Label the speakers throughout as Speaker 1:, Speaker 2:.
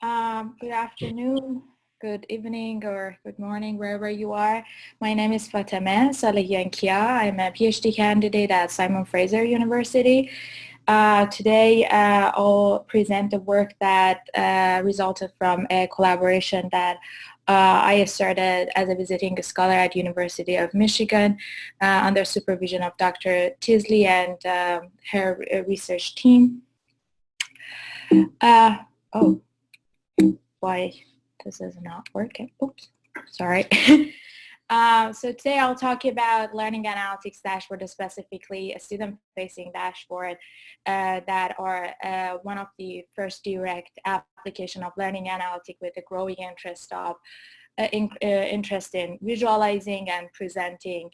Speaker 1: Good afternoon, good evening, or good morning, wherever you are. My name is Fatemeh Kia. I'm a PhD candidate at Simon Fraser University. Today, I'll present the work that resulted from a collaboration that I started as a visiting scholar at University of Michigan under supervision of Dr. Tisley and her research team. Oh. Why this is not working. Oops, sorry. So today I'll talk about learning analytics dashboard, specifically a student-facing dashboard that are one of the first direct application of learning analytics with a growing interest in visualizing and presenting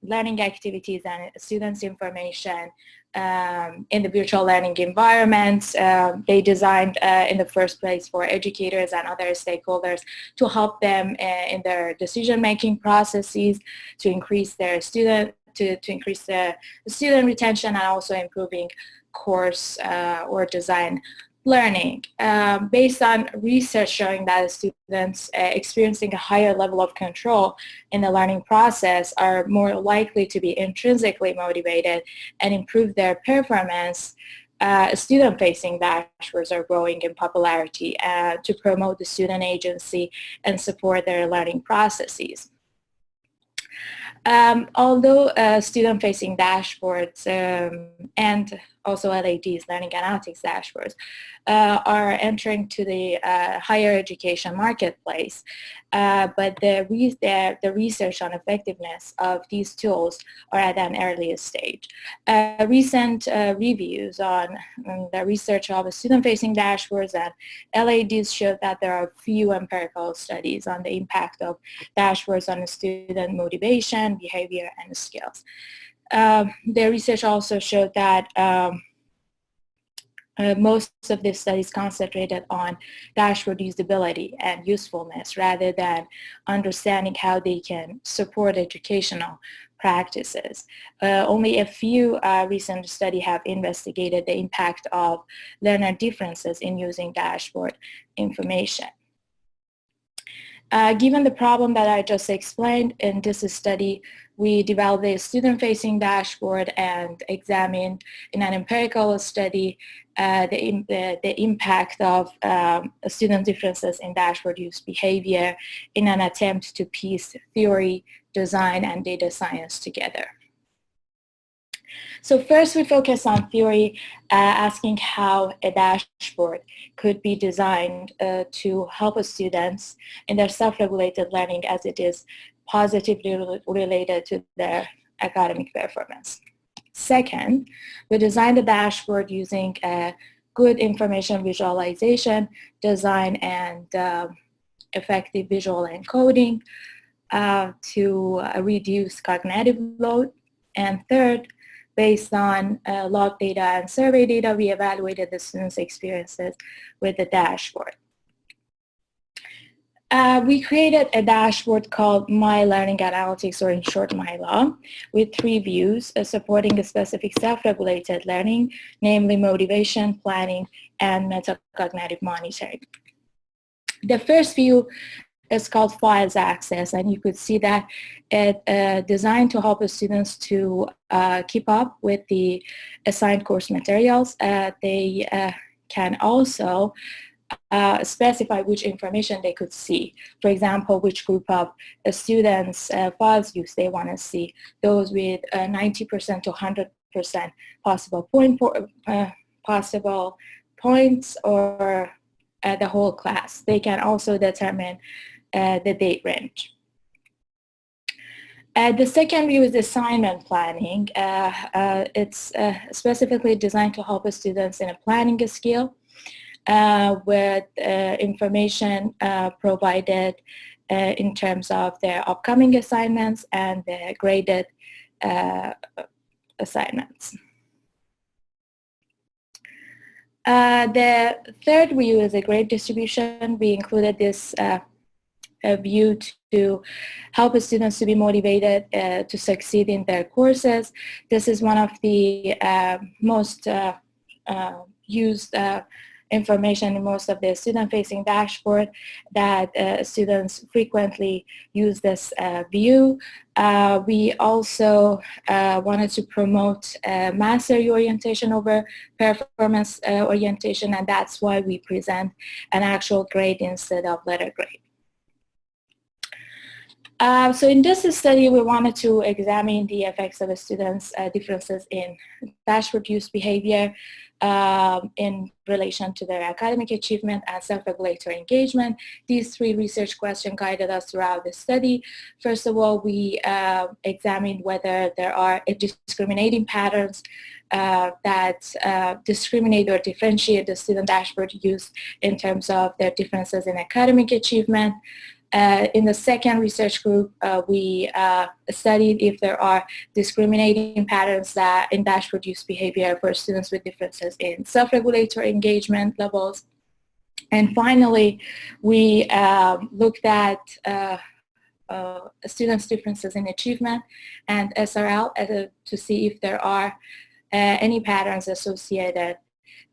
Speaker 1: learning activities and students' information in the virtual learning environments. They designed in the first place for educators and other stakeholders to help them in their decision-making processes, to increase their to increase the student retention, and also improving course or design learning. Based on research showing that students experiencing a higher level of control in the learning process are more likely to be intrinsically motivated and improve their performance, student-facing dashboards are growing in popularity to promote the student agency and support their learning processes. Although student-facing dashboards and also LADs, learning analytics dashboards, are entering to the higher education marketplace, but the research on effectiveness of these tools are at an earlier stage. Recent reviews on the research of student-facing dashboards and LADs showed that there are few empirical studies on the impact of dashboards on student motivation, behavior, and skills. The research also showed that most of these studies concentrated on dashboard usability and usefulness rather than understanding how they can support educational practices. Only a few recent studies have investigated the impact of learner differences in using dashboard information. Given the problem that I just explained in this study, we developed a student-facing dashboard and examined in an empirical study the impact of student differences in dashboard use behavior in an attempt to piece theory, design, and data science together. So first we focus on theory, asking how a dashboard could be designed to help students in their self-regulated learning as it is positively related to their academic performance. Second, we designed the dashboard using good information visualization, design, and effective visual encoding to reduce cognitive load. And third, based on log data and survey data, we evaluated the students' experiences with the dashboard. We created a dashboard called My Learning Analytics, or in short, MyLA, with 3 views supporting a specific self-regulated learning, namely motivation, planning, and metacognitive monitoring. The first view is called Files Access, and you could see that it's designed to help the students to keep up with the assigned course materials. They can also specify which information they could see. For example, which group of students files use they want to see, those with 90% to 100% possible points, or the whole class. They can also determine the date range. The second view is assignment planning. It's specifically designed to help students in a planning skill with information provided in terms of their upcoming assignments and the graded assignments. The third view is a grade distribution. We included this view to help students to be motivated to succeed in their courses. This is one of the most used information in most of the student-facing dashboard that students frequently use this view. We also wanted to promote mastery orientation over performance orientation, and that's why we present an actual grade instead of letter grade. So in this study, we wanted to examine the effects of a student's differences in dashboard use behavior in relation to their academic achievement and self-regulatory engagement. These three research questions guided us throughout the study. First of all, we examined whether there are discriminating patterns that discriminate or differentiate the student dashboard use in terms of their differences in academic achievement. In the second research group, we studied if there are discriminating patterns that in dashboard use behavior for students with differences in self-regulatory engagement levels. And finally, we looked at students' differences in achievement and SRL to see if there are any patterns associated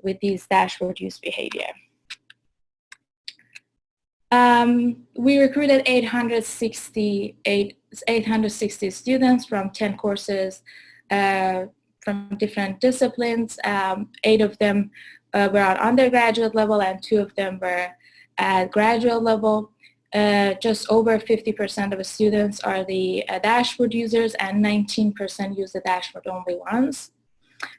Speaker 1: with these dashboard use behavior. We recruited 860 students from 10 courses from different disciplines. 8 of them were at undergraduate level and 2 of them were at graduate level. Just over 50% of the students are the dashboard users and 19% use the dashboard only once.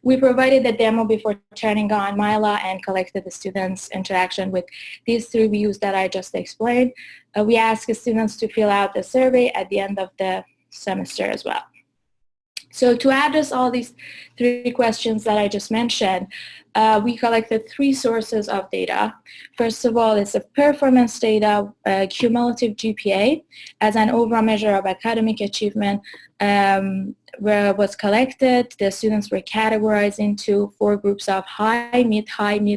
Speaker 1: We provided a demo before turning on MyLA and collected the students' interaction with these 3 views that I just explained. We asked students to fill out the survey at the end of the semester as well. So to address all these 3 questions that I just mentioned, we collected 3 sources of data. First of all, it's a performance data, cumulative GPA, as an overall measure of academic achievement where it was collected. The students were categorized into 4 groups of high, mid,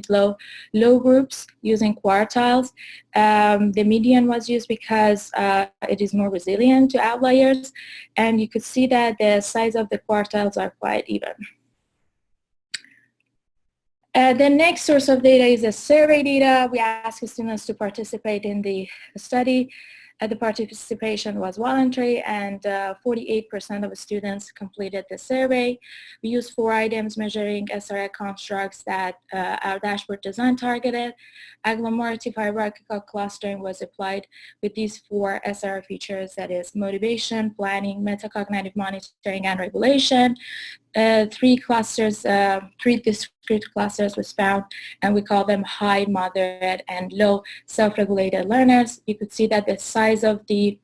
Speaker 1: low groups using quartiles. The median was used because it is more resilient to outliers, and you could see that the size of the quartiles are quite even. The next source of data is the survey data. We asked students to participate in the study. The participation was voluntary, and 48% of the students completed the survey. We used 4 items measuring SRI constructs that our dashboard design targeted. Agglomerative hierarchical clustering was applied with these 4 SRI features, that is motivation, planning, metacognitive monitoring, and regulation. 3 clusters, 3 discrete clusters was found, and we call them high, moderate, and low self-regulated learners. You could see that the size of the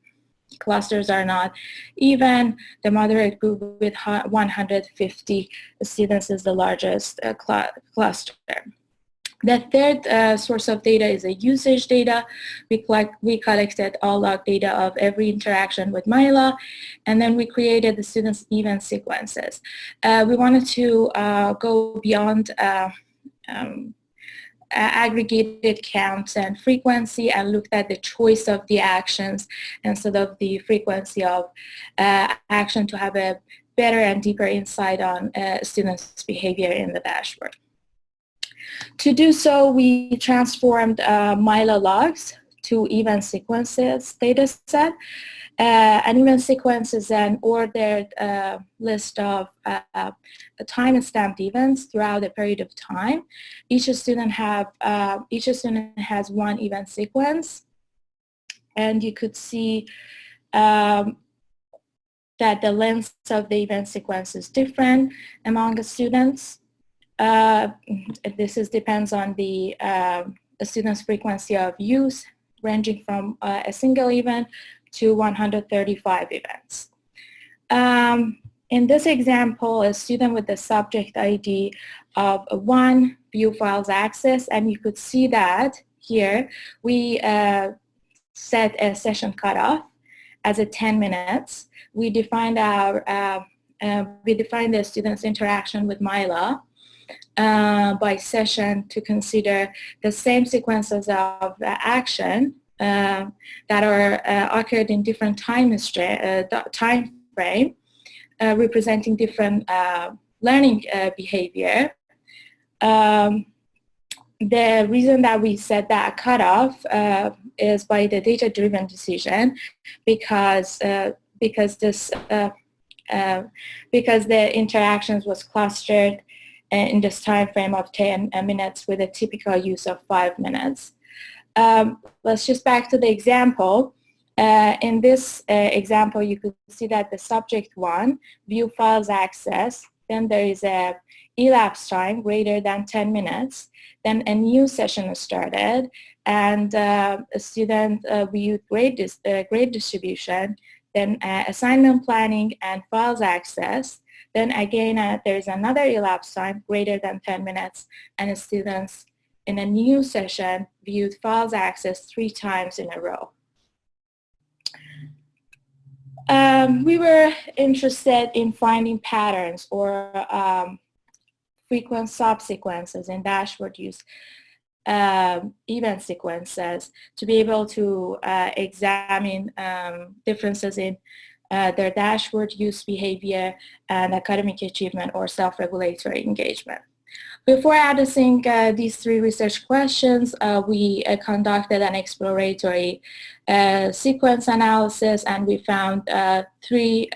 Speaker 1: clusters are not even. The moderate group with 150 students is the largest cluster. The third source of data is a usage data. We collected all log data of every interaction with MyLA, and then we created the students' event sequences. We wanted to go beyond aggregated counts and frequency and looked at the choice of the actions instead of the frequency of action to have a better and deeper insight on students' behavior in the dashboard. To do so, we transformed MyLA logs to event sequences data set. An event sequence is an ordered list of time-stamped events throughout a period of time. Each student has 1 event sequence, and you could see that the length of the event sequence is different among the students. This depends on the student's frequency of use, ranging from a single event to 135 events. In this example, a student with the subject ID of 1 view files access, and you could see that here we set a session cutoff as a 10 minutes. We defined the student's interaction with MyLA by session to consider the same sequences of action that are occurred in different time frame, representing different learning behavior. the reason that we set that cutoff is by the data-driven decision, because this because the interactions was clustered in this time frame of 10 minutes with a typical use of 5 minutes. Let's just back to the example. In this example, you could see that the subject 1 view files access, then there is a elapsed time greater than 10 minutes, then a new session started, and a student viewed grade distribution, then assignment planning and files access. Then again, there is another elapsed time greater than 10 minutes, and students in a new session viewed files access 3 times in a row. We were interested in finding patterns or frequent subsequences in dashboard use event sequences to be able to examine differences in their dashboard use behavior and academic achievement or self-regulatory engagement. Before addressing these 3 research questions, we conducted an exploratory sequence analysis, and we found 3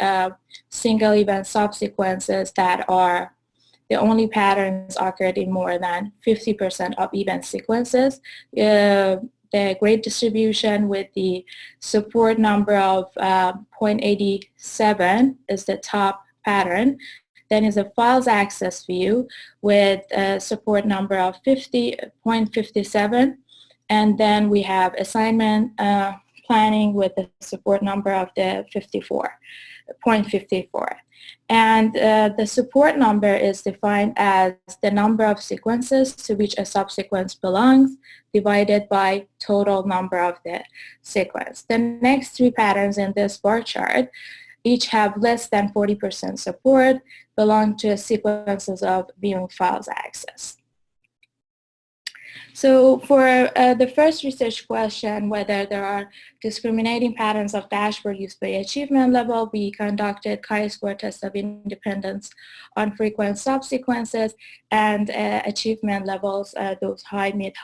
Speaker 1: single event subsequences that are the only patterns occurred in more than 50% of event sequences. The grade distribution with the support number of 0.87 is the top pattern. Then is a files access view with a support number of 0.57. And then we have assignment planning with the support number of the 0.54. And the support number is defined as the number of sequences to which a subsequence belongs divided by total number of the sequence. The next 3 patterns in this bar chart each have less than 40% support, belong to sequences of viewing files access. So for the first research question, whether there are discriminating patterns of dashboard use by achievement level, we conducted chi-square test of independence on frequent subsequences and achievement levels, those high, mid,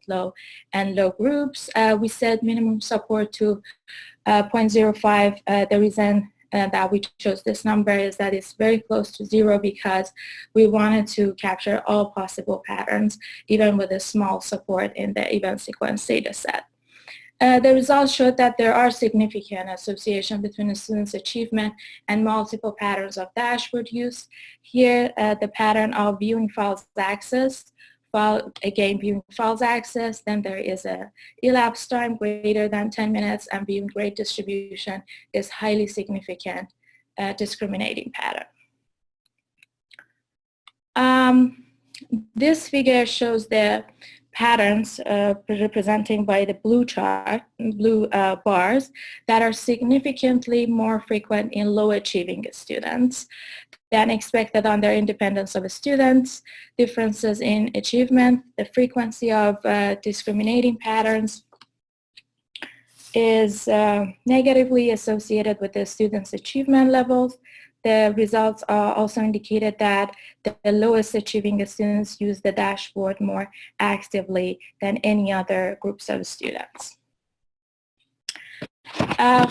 Speaker 1: low, and low groups. We set minimum support to 0.05. The reason that we chose this number is that it's very close to 0 because we wanted to capture all possible patterns, even with a small support in the event sequence data set. The results showed that there are significant association between a student's achievement and multiple patterns of dashboard use. Here, the pattern of viewing files access, again viewing files access, then there is a elapsed time greater than 10 minutes, and viewing grade distribution is highly significant discriminating pattern. This figure shows the patterns representing by the blue bars that are significantly more frequent in low achieving students than expected on their independence of students, differences in achievement, the frequency of discriminating patterns is negatively associated with the students' achievement levels. The results also indicated that the lowest achieving students use the dashboard more actively than any other groups of students.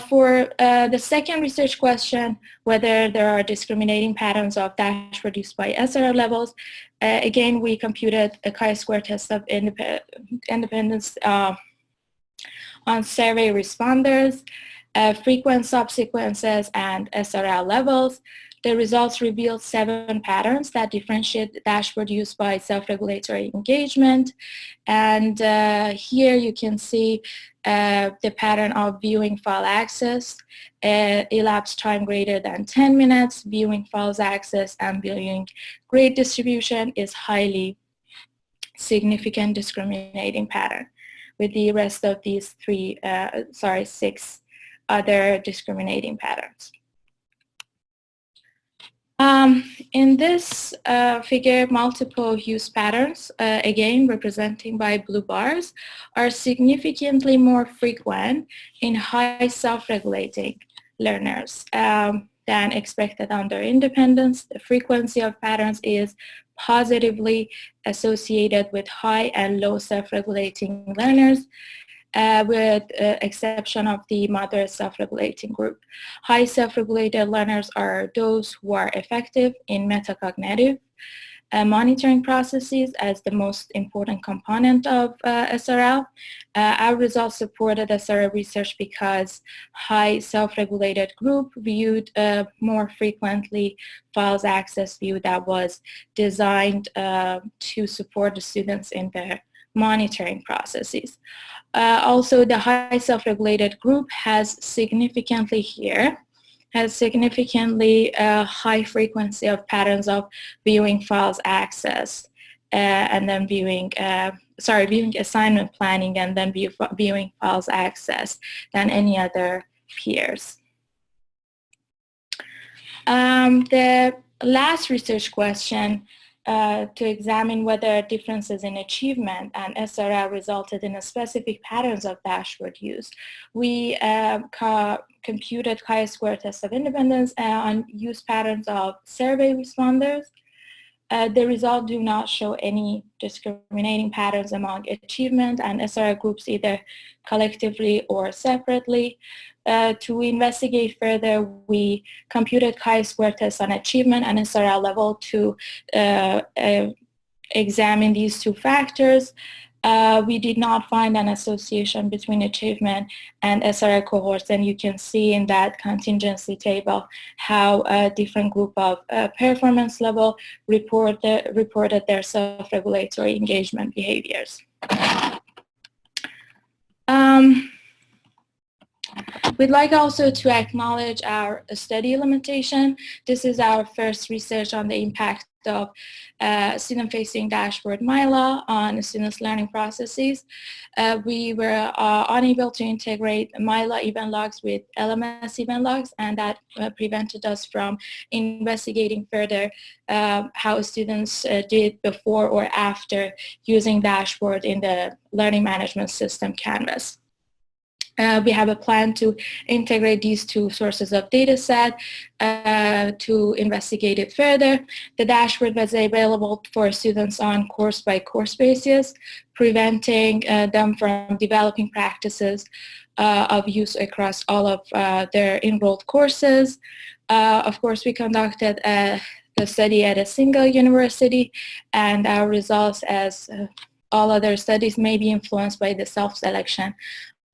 Speaker 1: For the second research question, whether there are discriminating patterns of dashboard use by SRL levels, again, we computed a chi-square test of independence on survey responders, frequent subsequences, and SRL levels. The results revealed 7 patterns that differentiate dashboard use by self-regulatory engagement. And here you can see the pattern of viewing file access, elapsed time greater than 10 minutes, viewing files access, and viewing grade distribution is highly significant discriminating pattern, with the rest of these 6 other discriminating patterns. In this figure, multiple use patterns, again representing by blue bars, are significantly more frequent in high self-regulating learners than expected on their independence. The frequency of patterns is positively associated with high and low self-regulating learners, with exception of the moderate self-regulating group. High self-regulated learners are those who are effective in metacognitive monitoring processes as the most important component of SRL. Our results supported SRL research because high self-regulated group viewed more frequently files access view that was designed to support the students in their monitoring processes. Also, the high self-regulated group has significantly high frequency of patterns of viewing files access and then viewing assignment planning and then viewing files access than any other peers. The last research question to examine whether differences in achievement and SRL resulted in a specific patterns of dashboard use. We computed chi-square test of independence on use patterns of survey responders. The results do not show any discriminating patterns among achievement and SRL groups either collectively or separately. To investigate further, we computed chi-square tests on achievement and SRL level to examine these two factors. We did not find an association between achievement and SRL cohorts, and you can see in that contingency table how a different group of performance level reported their self-regulatory engagement behaviors. We'd like also to acknowledge our study limitation. This is our first research on the impact of student-facing dashboard MyLA on students' learning processes. We were unable to integrate MyLA event logs with LMS event logs, and that prevented us from investigating further how students did before or after using dashboard in the learning management system Canvas. We have a plan to integrate these two sources of data set to investigate it further. The dashboard was available for students on course-by-course basis, preventing them from developing practices of use across all of their enrolled courses. Of course, we conducted the study at a single university, and our results, as all other studies, may be influenced by the self-selection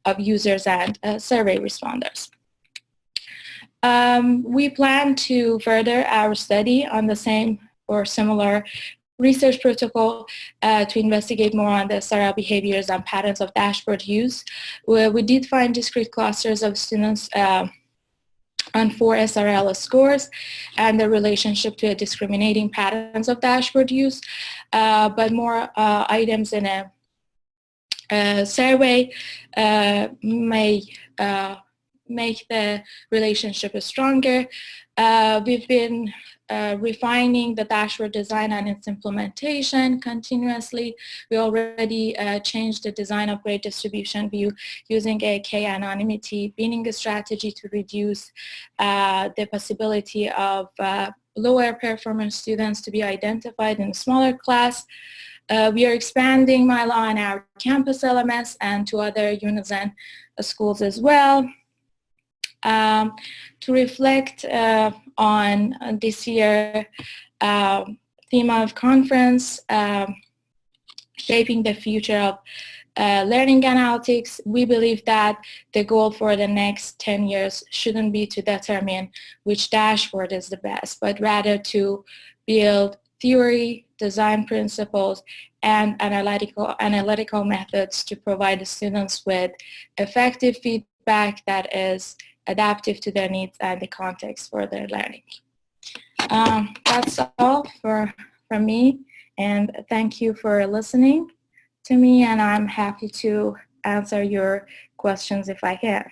Speaker 1: of users and survey responders. We plan to further our study on the same or similar research protocol to investigate more on the SRL behaviors and patterns of dashboard use. We did find discrete clusters of students on 4 SRL scores and the relationship to discriminating patterns of dashboard use, but more items in a survey may make the relationship stronger. We've been refining the dashboard design and its implementation continuously. We already changed the design of grade distribution view using a K-anonymity binning strategy to reduce the possibility of lower performance students to be identified in a smaller class. We are expanding MyLA on our campus LMS and to other Unison schools as well. To reflect on this year theme of conference, shaping the future of learning analytics, we believe that the goal for the next 10 years shouldn't be to determine which dashboard is the best, but rather to build theory, design principles, and analytical methods to provide the students with effective feedback that is adaptive to their needs and the context for their learning. That's all from me, and thank you for listening to me, and I'm happy to answer your questions if I can.